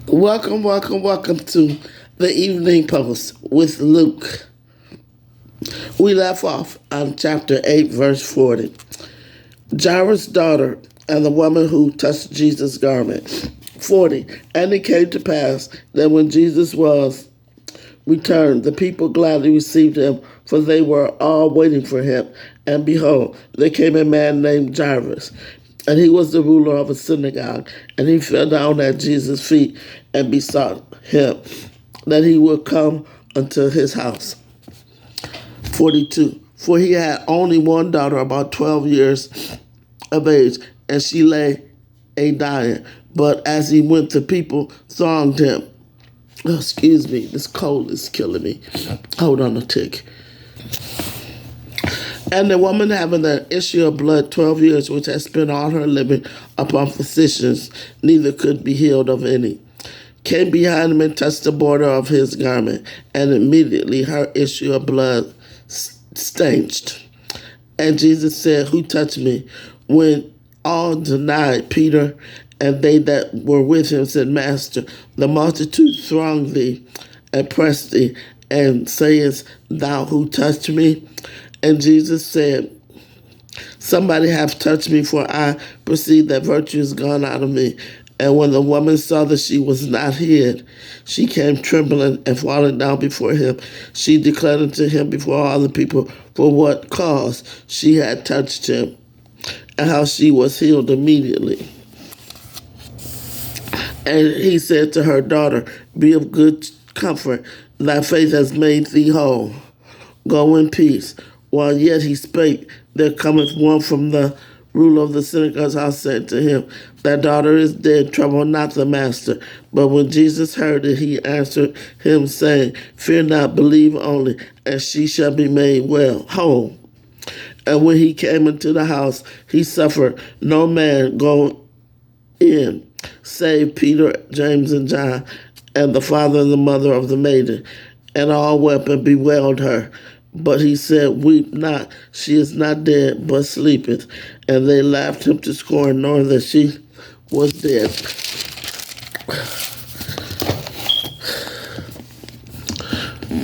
Welcome to the Evening Post with Luke. We left off on chapter 8, verse 40. Jairus' daughter and the woman who touched Jesus' garment. 40. And it came to pass that when Jesus was returned, the people gladly received him, for they were all waiting for him. And behold, there came a man named Jairus, and he was the ruler of a synagogue. And he fell down at Jesus' feet and besought him that he would come unto his house. 42. For he had only one daughter, about 12 years of age, and she lay a dying. But as he went, the people thronged him. Oh, excuse me, this cold is killing me. Hold on a tick. And the woman having the issue of blood 12 years, which had spent all her living upon physicians, neither could be healed of any, came behind him and touched the border of his garment, and immediately her issue of blood stanched. And Jesus said, Who touched me? When all denied, Peter and they that were with him said, Master, the multitude thronged thee and pressed thee, and sayest thou, Who touched me? And Jesus said, Somebody hath touched me, for I perceive that virtue is gone out of me. And when the woman saw that she was not hid, she came trembling and falling down before him. She declared unto him before all the people for what cause she had touched him, and how she was healed immediately. And he said to her, Daughter, be of good comfort. Thy faith has made thee whole. Go in peace. While yet he spake, there cometh one from the ruler of the synagogue's house, said to him, Thy daughter is dead, trouble not the master. But when Jesus heard it, he answered him, saying, Fear not, believe only, and she shall be made whole. And when he came into the house, he suffered no man go in, save Peter, James, and John, and the father and the mother of the maiden. And all wept and bewailed her. But he said, Weep not, she is not dead, but sleepeth. And they laughed him to scorn, knowing that she was dead.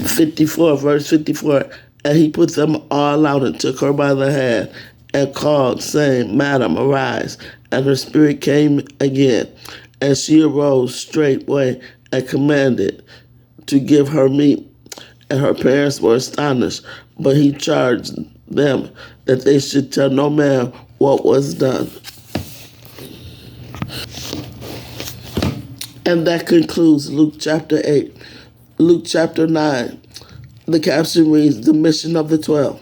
54, verse 54. And he put them all out and took her by the hand and called, saying, Madam, arise. And her spirit came again. And she arose straightway and commanded to give her meat. And her parents were astonished, but he charged them that they should tell no man what was done. And that concludes Luke chapter 8. Luke chapter 9, the caption reads, The mission of the 12.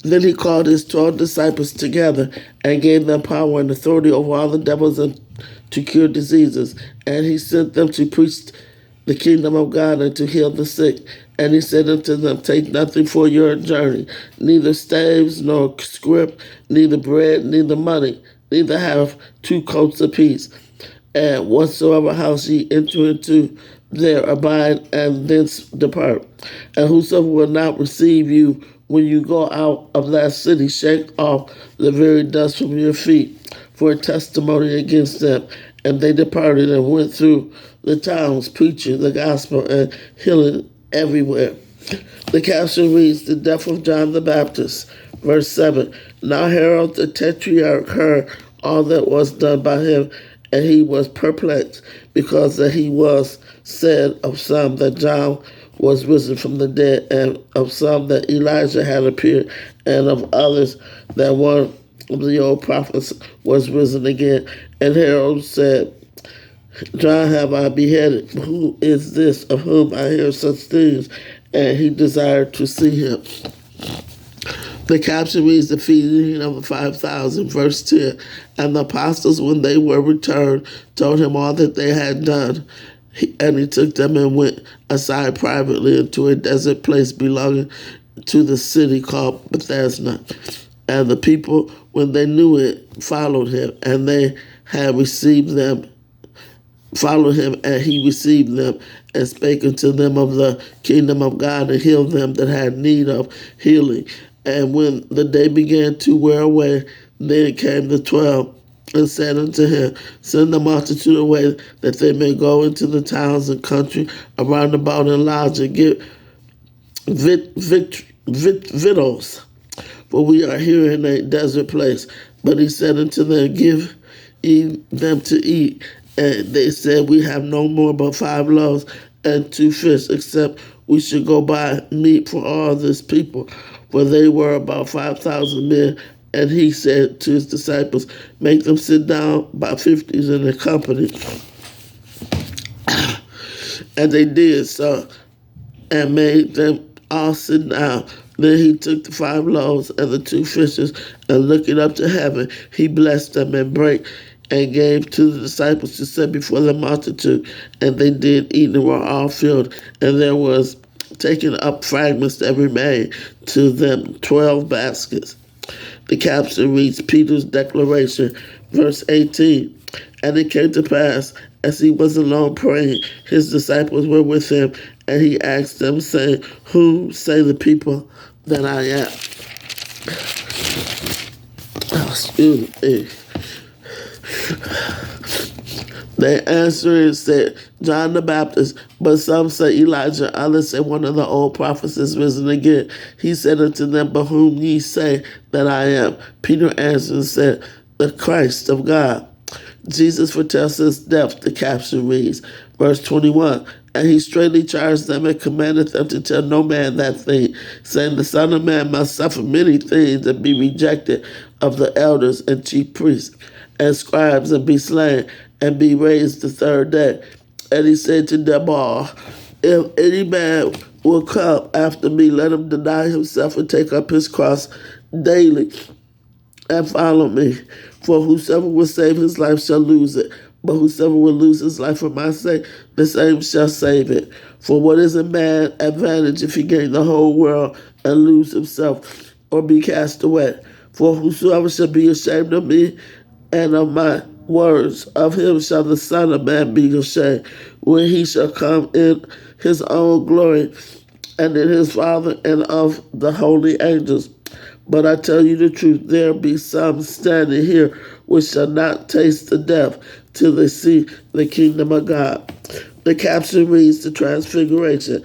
Then he called his 12 disciples together and gave them power and authority over all the devils and to cure diseases. And he sent them to preach the kingdom of God and to heal the sick. And he said unto them, Take nothing for your journey, neither staves, nor scrip, neither bread, neither money, neither have 2 coats apiece. And whatsoever house ye enter into, there abide, and thence depart. And whosoever will not receive you when you go out of that city, shake off the very dust from your feet for a testimony against them. And they departed and went through the towns, preaching the gospel and healing everywhere. The caption reads, The death of John the Baptist. Verse 7. Now Herod the Tetrarch heard all that was done by him, and he was perplexed, because that he was said of some that John was risen from the dead, and of some that Elijah had appeared, and of others that one of the old prophets was risen again. And Herod said, John have I beheaded. Who is this of whom I hear such things? And he desired to see him. The caption reads, The feeding of the 5,000, verse 10. And the apostles, when they were returned, told him all that they had done. And he took them and went aside privately into a desert place belonging to the city called Bethesda. And the people, when they knew it, followed him, and they had received them followed him, and he received them, and spake unto them of the kingdom of God, and healed them that had need of healing. And when the day began to wear away, then came the 12, and said unto him, Send the multitude away, that they may go into the towns and country around about in lodge and get victuals, for we are here in a desert place. But he said unto them, Give ye them to eat. And they said, We have no more but 5 loaves and 2 fish, except we should go buy meat for all this people. For they were about 5,000 men. And he said to his disciples, Make them sit down by 50s in the company. And they did so, and made them all sit down. Then he took the 5 loaves and the 2 fishes, and looking up to heaven, he blessed them and brake, and gave to the disciples to set before the multitude. And they did eat and were all filled. And there was taken up fragments that remained to them 12 baskets. The caption reads Peter's declaration, verse 18. And it came to pass, as he was alone praying, his disciples were with him, and he asked them, saying, Whom say the people that I am? Oh, excuse me. They answered and said, John the Baptist, but some say Elijah, others say one of the old prophets is risen again. He said unto them, But whom ye say that I am? Peter answered and said, The Christ of God. Jesus foretells his death, the caption reads, verse 21, And he straitly charged them and commanded them to tell no man that thing, saying, The Son of Man must suffer many things and be rejected of the elders and chief priests and scribes, and be slain, and be raised the 3rd day. And he said to them all, If any man will come after me, let him deny himself and take up his cross daily and follow me. For whosoever will save his life shall lose it, but whosoever will lose his life for my sake, the same shall save it. For what is a man advantage if he gain the whole world and lose himself, or be cast away? For whosoever shall be ashamed of me and of my words, of him shall the Son of Man be ashamed, when he shall come in his own glory, and in his Father and of the holy angels. But I tell you the truth, there be some standing here which shall not taste the death till they see the kingdom of God. The caption reads the Transfiguration.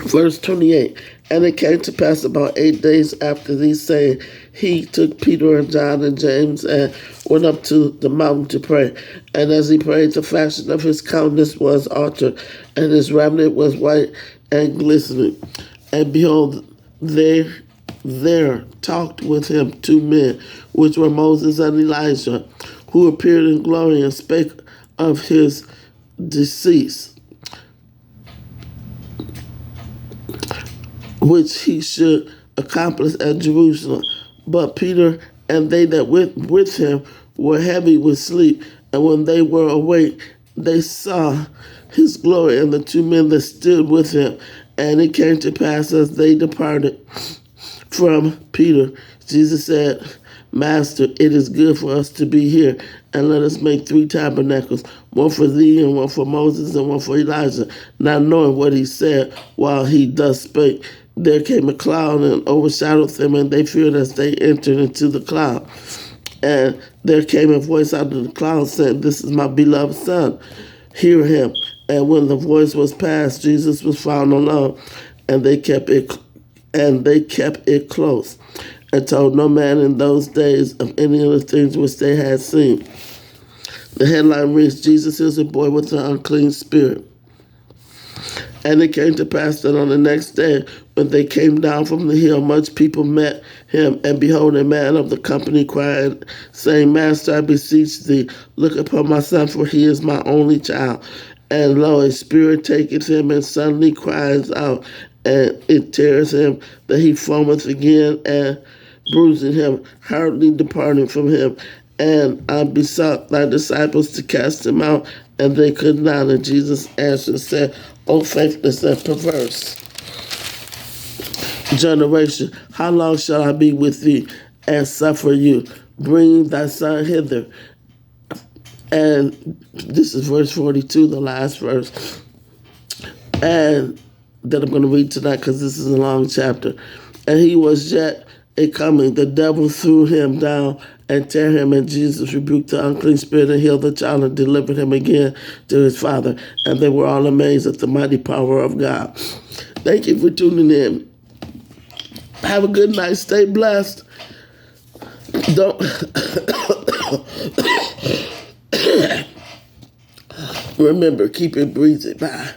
Verse 28, And it came to pass about 8 days after these saying, he took Peter and John and James and went up to the mountain to pray. And as he prayed, the fashion of his countenance was altered, and his raiment was white and glistening. And behold, there talked with him 2 men, which were Moses and Elijah, who appeared in glory and spake of his decease, which he should accomplish at Jerusalem. But Peter and they that went with him were heavy with sleep, and when they were awake, they saw his glory and the 2 men that stood with him. And it came to pass as they departed from Peter, Jesus said, Master, it is good for us to be here, and let us make 3 tabernacles, one for thee, and one for Moses, and one for Elijah. Not knowing what he said while he thus spake, there came a cloud and overshadowed them, and they feared as they entered into the cloud. And there came a voice out of the cloud saying, This is my beloved Son, hear him. And when the voice was past, Jesus was found alone, and they kept it close, and told no man in those days of any of the things which they had seen. The headline reads, Jesus is a boy with an unclean spirit. And it came to pass that on the next day, when they came down from the hill, much people met him. And behold, a man of the company cried, saying, Master, I beseech thee, look upon my son, for he is my only child. And lo, a spirit taketh him, and suddenly cries out, and it tears him, that he foameth again, and bruising him, hardly departing from him. And I besought thy disciples to cast him out, and they could not. And Jesus answered and said, O faithless and perverse generation, how long shall I be with thee and suffer you? Bring thy son hither. And this is verse 42, the last verse. And that I'm going to read tonight because this is a long chapter. And he was yet it coming, the devil threw him down and tear him, and Jesus rebuked the unclean spirit and healed the child and delivered him again to his father. And they were all amazed at the mighty power of God. Thank you for tuning in. Have a good night. Stay blessed. Don't remember, keep it breezy. Bye.